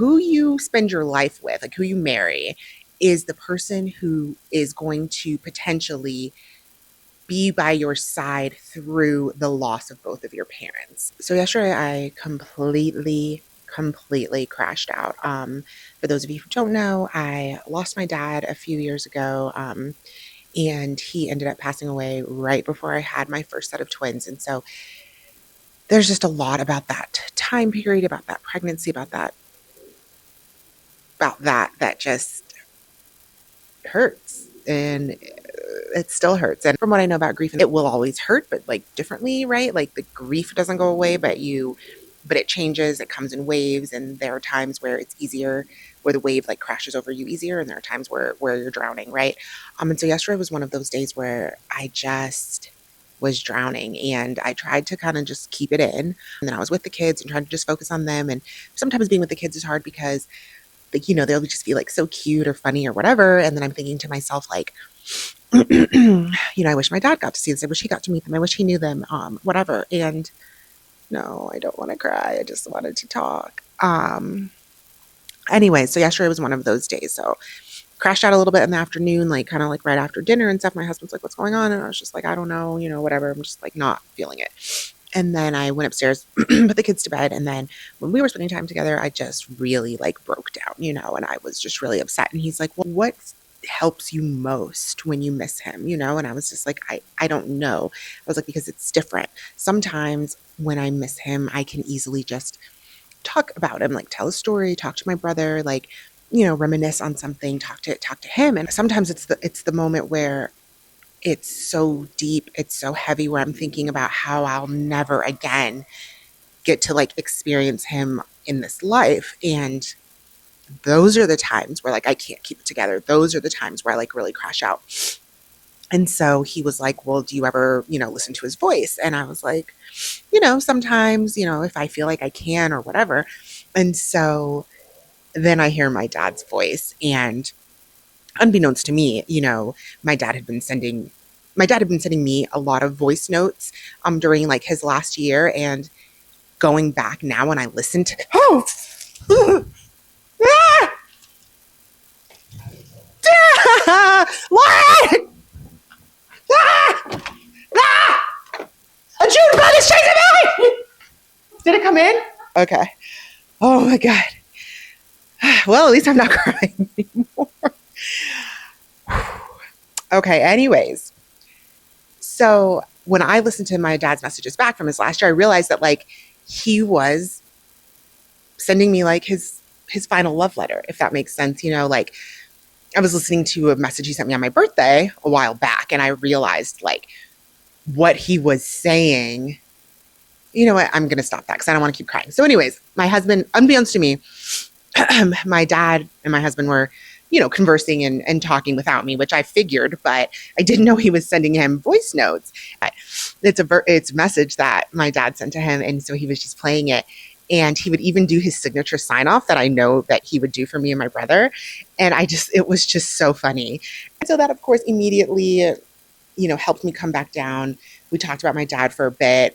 who you spend your life with, like who you marry, is the person who is going to potentially be by your side through the loss of both of your parents. So yesterday I completely crashed out. For those of you who don't know, I lost my dad a few years ago. And he ended up passing away right before I had my first set of twins. And so there's just a lot about that time period, about that pregnancy, that just hurts. And it still hurts. And from what I know about grief, it will always hurt, but like differently, right? Like the grief doesn't go away, but it changes. It comes in waves, and there are times where it's easier, where the wave like crashes over you easier, and there are times where you're drowning, right? And so yesterday was one of those days where I just was drowning, and I tried to kind of just keep it in. And then I was with the kids and trying to just focus on them. And sometimes being with the kids is hard because like, they'll just be like so cute or funny or whatever. And then I'm thinking to myself, like, I wish my dad got to see this. I wish he got to meet them. I wish he knew them, whatever. And no, I don't want to cry. I just wanted to talk. Anyway, so yesterday was one of those days. So crashed out a little bit in the afternoon, like kind of like right after dinner and stuff. My husband's like, what's going on? And I was just like, I don't know, whatever. I'm just like not feeling it. And then I went upstairs, put the kids to bed. And then when we were spending time together, I just really like broke down, and I was just really upset. And he's like, well, what helps you most when you miss him, And I was just like, I don't know. I was like, because it's different. Sometimes when I miss him, I can easily just talk about him, like tell a story, talk to my brother, like, reminisce on something, talk to him. And sometimes it's the moment where it's so deep, it's so heavy, where I'm thinking about how I'll never again get to like experience him in this life. And those are the times where like I can't keep it together. Those are the times where I like really crash out. And so he was like, well, do you ever, listen to his voice? And I was like, sometimes, if I feel like I can or whatever. And so then I hear my dad's voice, and unbeknownst to me, my dad had been sending me a lot of voice notes during like his last year. And going back now when I listen to what? A June bug is chasing me! Did it come in? Okay. Oh my God. Well, at least I'm not crying anymore. Okay, anyways. So when I listened to my dad's messages back from his last year, I realized that like he was sending me like his final love letter, if that makes sense. Like I was listening to a message he sent me on my birthday a while back, and I realized like what he was saying. You know what? I'm going to stop that because I don't want to keep crying. So anyways, my husband, unbeknownst to me, my dad and my husband were, conversing and talking without me, which I figured, but I didn't know he was sending him voice notes. It's a message that my dad sent to him. And so he was just playing it. And he would even do his signature sign off that I know that he would do for me and my brother. And it was just so funny. And so that, of course, immediately, helped me come back down. We talked about my dad for a bit.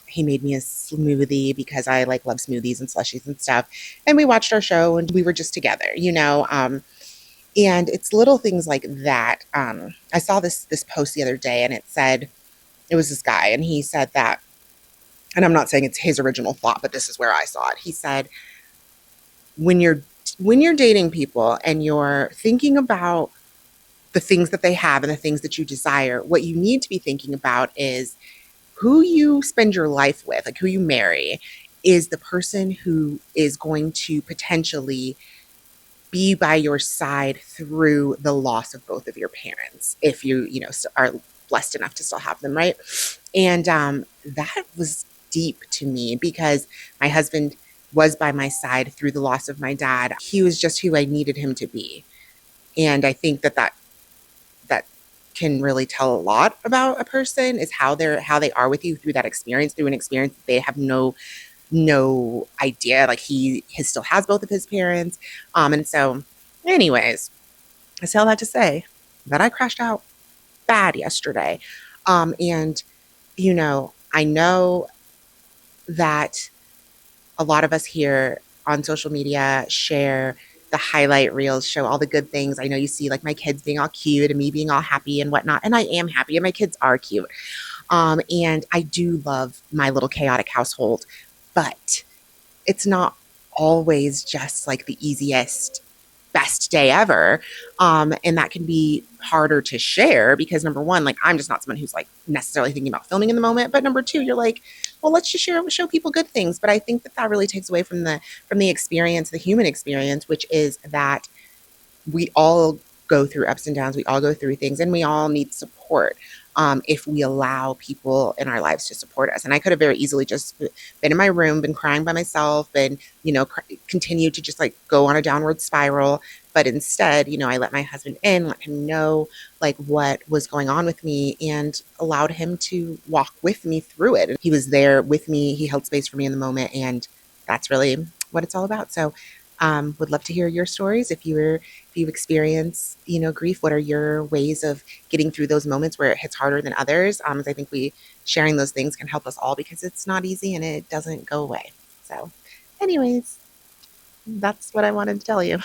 He made me a smoothie because I like love smoothies and slushies and stuff. And we watched our show, and we were just together, and it's little things like that. I saw this post the other day, and it was this guy, and he said that, and I'm not saying it's his original thought, but this is where I saw it. He said, when you're dating people and you're thinking about the things that they have and the things that you desire, what you need to be thinking about is who you spend your life with, like who you marry, is the person who is going to potentially be by your side through the loss of both of your parents, if you, are blessed enough to still have them, right? And that was deep to me because my husband was by my side through the loss of my dad. He was just who I needed him to be. And I think that can really tell a lot about a person, is how they are with you through an experience that they have no idea. Like he still has both of his parents. And so anyways, I say all that to say that I crashed out bad yesterday. And I know that a lot of us here on social media share the highlight reels, show all the good things. I know you see like my kids being all cute and me being all happy and whatnot. And I am happy and my kids are cute. And I do love my little chaotic household, but it's not always just like the easiest best day ever. And that can be harder to share because number one, like I'm just not someone who's like necessarily thinking about filming in the moment. But number two, you're like, well, let's just show people good things. But I think that that really takes away from the experience, the human experience, which is that we all go through ups and downs. We all go through things and we all need support. If we allow people in our lives to support us. And I could have very easily just been in my room, been crying by myself, and, continue to just like go on a downward spiral. But instead, I let my husband in, let him know like what was going on with me and allowed him to walk with me through it. And he was there with me. He held space for me in the moment. And that's really what it's all about. So, would love to hear your stories if you experience grief. What are your ways of getting through those moments where it hits harder than others? I think we sharing those things can help us all because it's not easy and it doesn't go away. So, anyways, that's what I wanted to tell you.